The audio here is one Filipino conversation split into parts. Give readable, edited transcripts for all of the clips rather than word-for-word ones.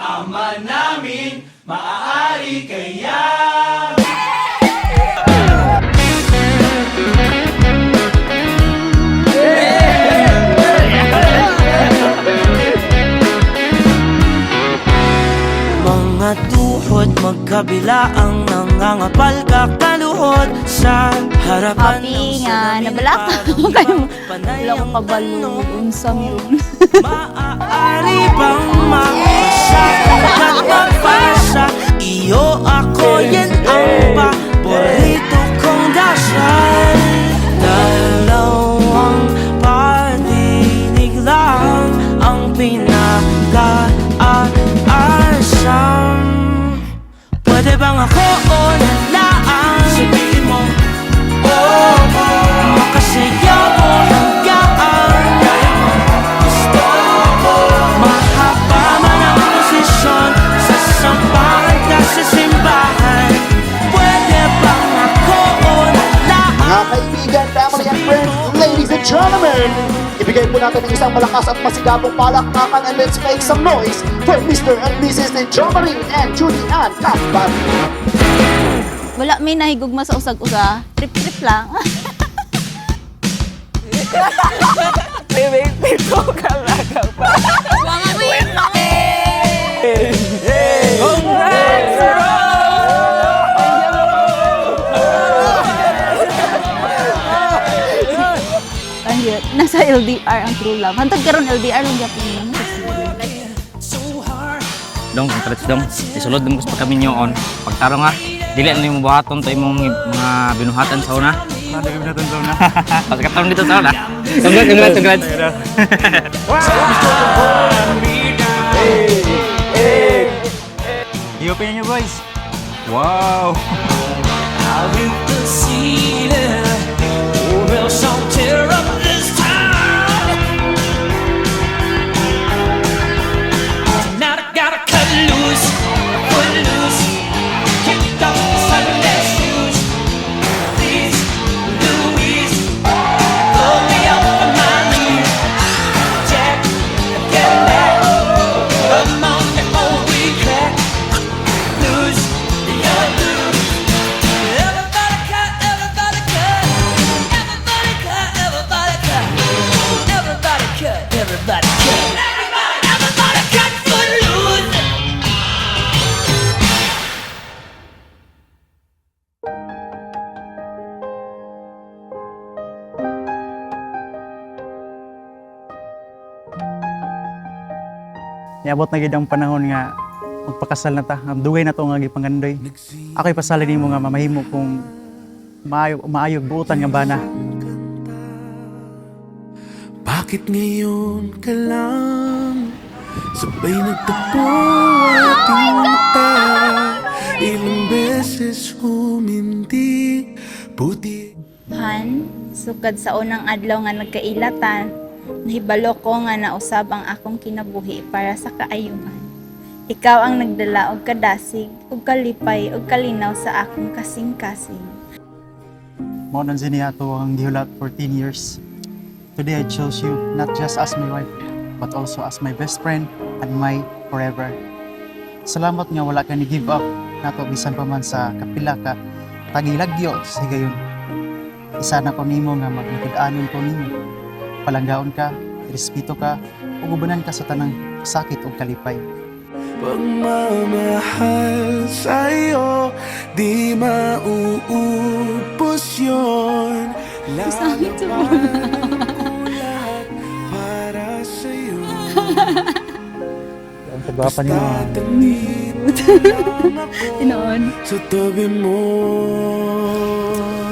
Ama namin, maaari kaya? Mga tuhod magkabila ang nangangapal kakaluhod sa harapan Happy nga, nabalaka ko kayo. Wala ko kabalog, unsam yun. Maaari bang mapasa at magpasa? Iyo ako, yan ang paborito kong dasal. Dalawang patinig lang ang pinag-aasam. Pwede bang ako o nalaan? Sabihin mo, oh, makasayaw o hanggaan. Kaya mo, gusto mo. Mahaba man ang posisyon, sasampahan ka sa simbahan. Pwede bang ako o nalaan? Mga kaibigan, family and friends, ladies and gentlemen, ibigay po natin ang isang malakas at masigabong palakpakan and let's make some noise for Mr. and Mrs. Jomarie and Judy Ann Kappat. Wala may nahigugma sa usag-usa. Trip-trip lang. Pito ka lagaw pa. Mga wait lang. Congrats! Ayun, nasa LDR ang true love. Hantag karon LDR lang gyapon mo. Dong, congrats dong. Isulod dong gusto kami nyoon. Pagtarong ha, dili na yung buhaton to imong mga binuhatan sa una. Ano yung binuhatan sa una? Pagkataon dito sa una. Congrats. I-open nyo boys. Wow! Niabot na gid ang panahon nga magpakasal na ta. Ang dugay na to nga gipangandoy. Ako'y pasalin nimo nga mamahimo kung maayog buutan nga bana. Bakit ngayon ka lang sabay nagtagpo ating mata? Ilang beses humindi puti. Han, sukad sa unang adlaw nga nagkailatan, nahibalo ko nga nausab ang akong kinabuhi para sa kaayuhan. Ikaw ang nagdala og kadasig, og kalipay, og kalinaw sa akong kasing-kasing. Mao nan sini ato ang gihulat for 10 years. Today I chose you not just as my wife, but also as my best friend and my forever. Salamat nga wala ka ni give up nato bisan pa man sa kapila ka tagilagyo sa gayon. Isa na ko nimo nga maglikod-anon ko nimo. Palanggaon ka, respeto ka, ug ubanan ka sa tanang sakit ug kalipay. Pagmamahal sa'yo, di mauubos yun. Sakit sa Lalaban ko lahat para sa'yo. Ang pagwapan niyo. Basta't andito lang ako Tinoon. sa tabi mo.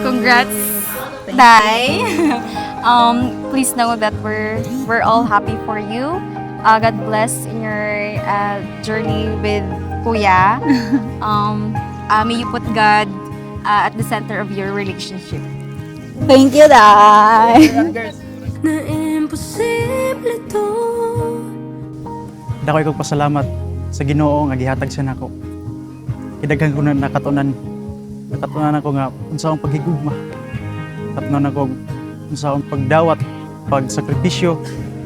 Congrats, Day. Please know that we're all happy for you. God bless in your journey with Kuya. May you put God at the center of your relationship. Thank you, Day. Na imposible to. Dakoy kog pasalamat sa Ginoo nga gihatag siya nako. Kidaghan ko na nakatunan ako nga unsa ang paghigugma. Nakatunan ako unsa ang pagdawat, pagsakripisyo.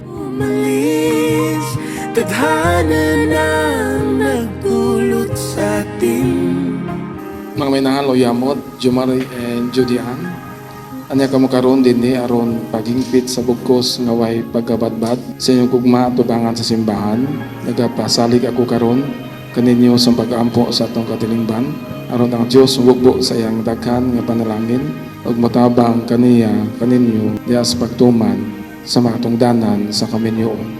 Umalis, tadhana ng mga minahan Loyamot, Jumari and Judy Ann. Anya kamo karon dinhi aron pagingpit sa bugkos nga way pagkabadbad sa inyong kugma tubangan sa simbahan. Nagapasalig ako karon kaninyo sa pag-ampo sa atong katilingban aron ang Dios mugbo sa iyang daghan nga panalangin ug motabang kaniya kaninyo diha sa pagtuman sa mga tungdanan sa kaminyoon.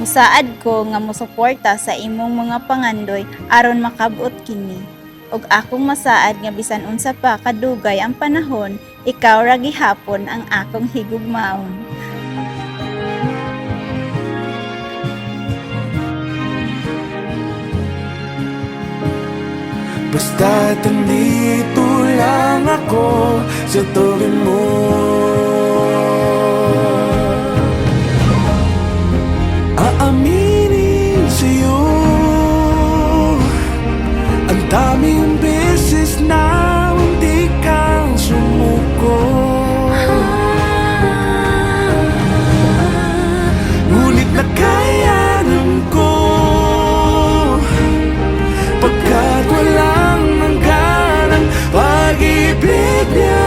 Musaad ko nga mosuporta sa imong mga pangandoy aron makabuot kini. Ug akong masaad nga bisan unsa pa kadugay ang panahon, ikaw ra gihapon ang akong higugmaon. Basta nandito lang ako sa tabi mo. Aaminin sa'yo ang daming beses na hindi kang sumuko. Ngunit nakayanan ko pagkat walang hanggan ang pag-ibig niya.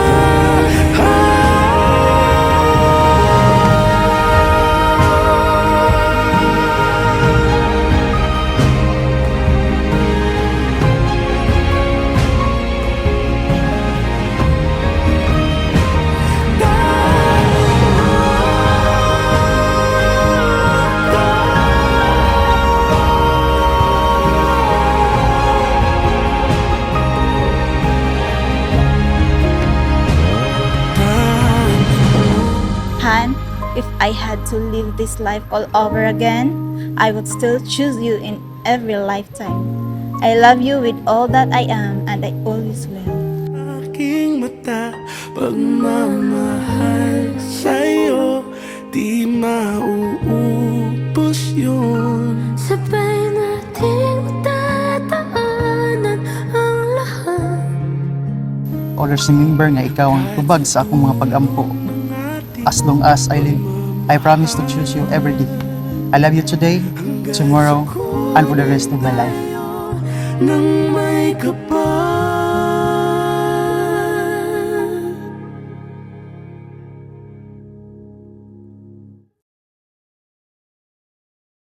Han, if I had to live this life all over again, I would still choose you in every lifetime. I love you with all that I am and I always will. Aking mata, pagmamahal sa'yo, di mauubos yun. Sabay nating matataanan ang lahat. Always remember nga ikaw ang tubag sa akong mga pag-ampo. As long as I live, I promise to choose you every day. I love you today, tomorrow, and for the rest of my life. Nang may kapal